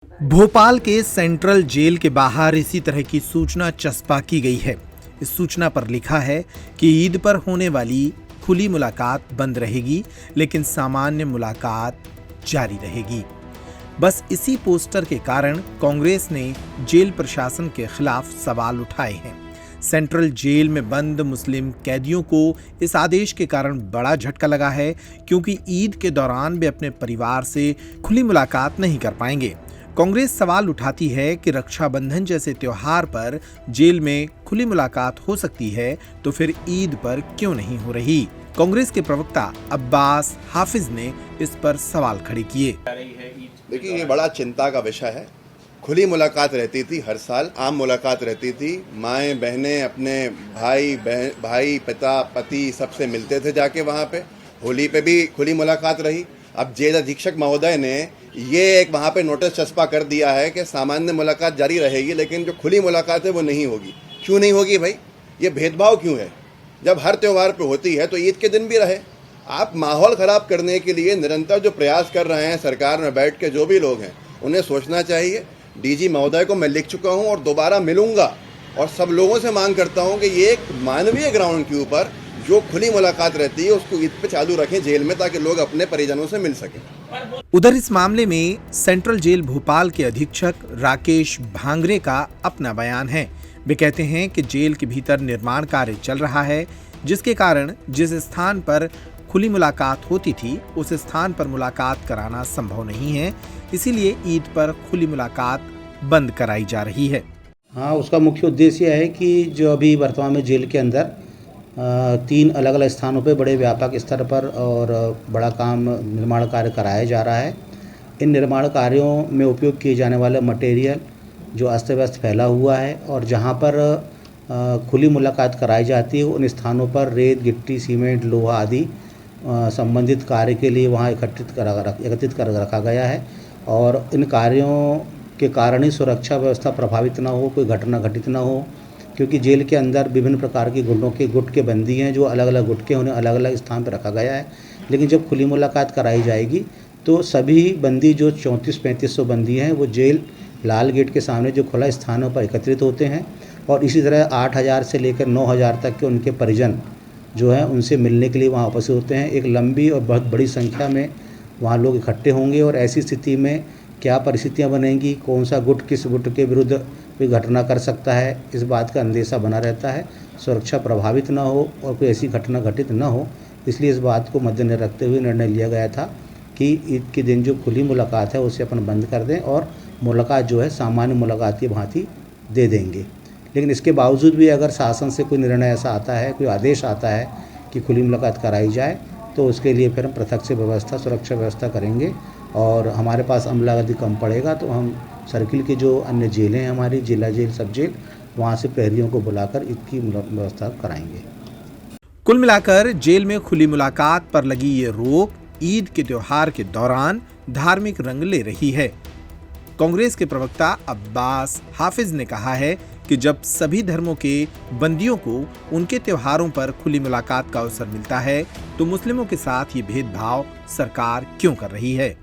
भोपाल के central jail के बाहर इसी तरह की सूचना चस्पा की गई है। इस सूचना पर लिखा है कि ईद पर होने वाली खुली मुलाकात बंद रहेगी, लेकिन सामान्य मुलाकात जारी रहेगी। बस इसी पोस्टर के कारण कांग्रेस ने जेल प्रशासन के खिलाफ सवाल उठाए हैं। सेंट्रल जेल में बंद मुस्लिम कैदियों को इस आदेश के कारण बड़ा झटका लगा है, क्योंकि ईद के दौरान वे अपने परिवार से खुली मुलाकात नहीं कर पाएंगे। कांग्रेस सवाल उठाती है कि रक्षाबंधन जैसे त्योहार पर जेल में खुली मुलाकात हो सकती है, तो फिर ईद पर क्यों नहीं हो रही। कांग्रेस के प्रवक्ता अब्बास हाफिज ने इस पर सवाल खड़े किए। देखिए, ये बड़ा चिंता का विषय है। खुली मुलाकात रहती थी, हर साल आम मुलाकात रहती थी। माएँ बहनें अपने भाई पिता पति सबसे मिलते थे जाके वहाँ पे। होली पे भी खुली मुलाकात रही। अब जेल अधीक्षक महोदय ने ये एक वहाँ पे नोटिस चस्पा कर दिया है कि सामान्य मुलाकात जारी रहेगी, लेकिन जो खुली मुलाकात है वो नहीं होगी। क्यों नहीं होगी भाई? ये भेदभाव क्यों है? जब हर त्यौहार पे होती है तो ईद के दिन भी रहे। आप माहौल ख़राब करने के लिए निरंतर जो प्रयास कर रहे हैं सरकार में बैठ के जो भी लोग हैं, उन्हें सोचना चाहिए। डीजी महोदय को मैं लिख चुका हूं और दोबारा मिलूंगा और सब लोगों से मांग करता हूं कि ये एक मानवीय ग्राउंड के ऊपर जो खुली मुलाकात रहती है उसको ईद पे चालू रखें जेल में, ताकि लोग अपने परिजनों से मिल सकें। उधर इस मामले में सेंट्रल जेल भोपाल के अधीक्षक राकेश भांगरे का अपना बयान है। वे कहते हैं कि जेल के भीतर निर्माण कार्य चल रहा है, जिसके कारण जिस स्थान पर खुली मुलाकात होती थी उस स्थान पर मुलाकात कराना संभव नहीं है, इसीलिए ईद पर खुली मुलाकात बंद कराई जा रही है। हाँ, उसका मुख्य उद्देश्य है कि जो अभी वर्तमान में जेल के अंदर 3 अलग अलग स्थानों पे बड़े व्यापक स्तर पर और बड़ा काम निर्माण कार्य कराया जा रहा है। इन निर्माण कार्यों में उपयोग किए जाने वाले मटेरियल जो अस्त व्यस्त फैला हुआ है, और जहाँ पर खुली मुलाकात कराई जाती है उन स्थानों पर रेत गिट्टी सीमेंट लोहा आदि संबंधित कार्य के लिए वहाँ एकत्रित कर रखा गया है। और इन कार्यों के कारण ही सुरक्षा व्यवस्था प्रभावित ना हो, कोई घटना घटित ना हो, क्योंकि जेल के अंदर विभिन्न प्रकार की गुट के बंदी हैं। जो अलग अलग गुट के उन्हें अलग अलग स्थान पर रखा गया है। लेकिन जब खुली मुलाकात कराई जाएगी तो सभी बंदी जो 3400-3500 बंदी हैं वो जेल लाल गेट के सामने जो खुला स्थानों पर एकत्रित होते हैं। और इसी तरह 8000 से लेकर 9000 तक के उनके परिजन जो हैं उनसे मिलने के लिए वहाँ उपस्थित होते हैं। एक लंबी और बहुत बड़ी संख्या में वहाँ लोग इकट्ठे होंगे, और ऐसी स्थिति में क्या परिस्थितियाँ बनेंगी, कौन सा गुट किस गुट के विरुद्ध कोई घटना कर सकता है, इस बात का अंदेशा बना रहता है। सुरक्षा प्रभावित ना हो और कोई ऐसी घटना घटित ना हो, इसलिए इस बात को मद्देनजर रखते हुए निर्णय लिया गया था कि ईद के दिन जो खुली मुलाकात है उसे अपन बंद कर दें और मुलाकात जो है सामान्य मुलाकात की भांति दे देंगे। लेकिन इसके बावजूद भी अगर शासन से कोई निर्णय ऐसा आता है, कोई आदेश आता है कि खुली मुलाकात कराई जाए, तो उसके लिए फिर हम पृथक से व्यवस्था सुरक्षा व्यवस्था करेंगे। और हमारे पास अमला यदि कम पड़ेगा तो हम सर्किल की जो अन्य जेलें हैं, हमारी जिला जेल सब जेल, वहाँ से प्रहरियों को बुलाकर इसकी व्यवस्था कराएंगे। कुल मिलाकर जेल में खुली मुलाकात पर लगी ये रोक ईद के त्योहार के दौरान धार्मिक रंग ले रही है। कांग्रेस के प्रवक्ता अब्बास हाफिज ने कहा है कि जब सभी धर्मों के बंदियों को उनके त्योहारों पर खुली मुलाकात का अवसर मिलता है, तो मुस्लिमों के साथ ये भेदभाव सरकार क्यों कर रही है।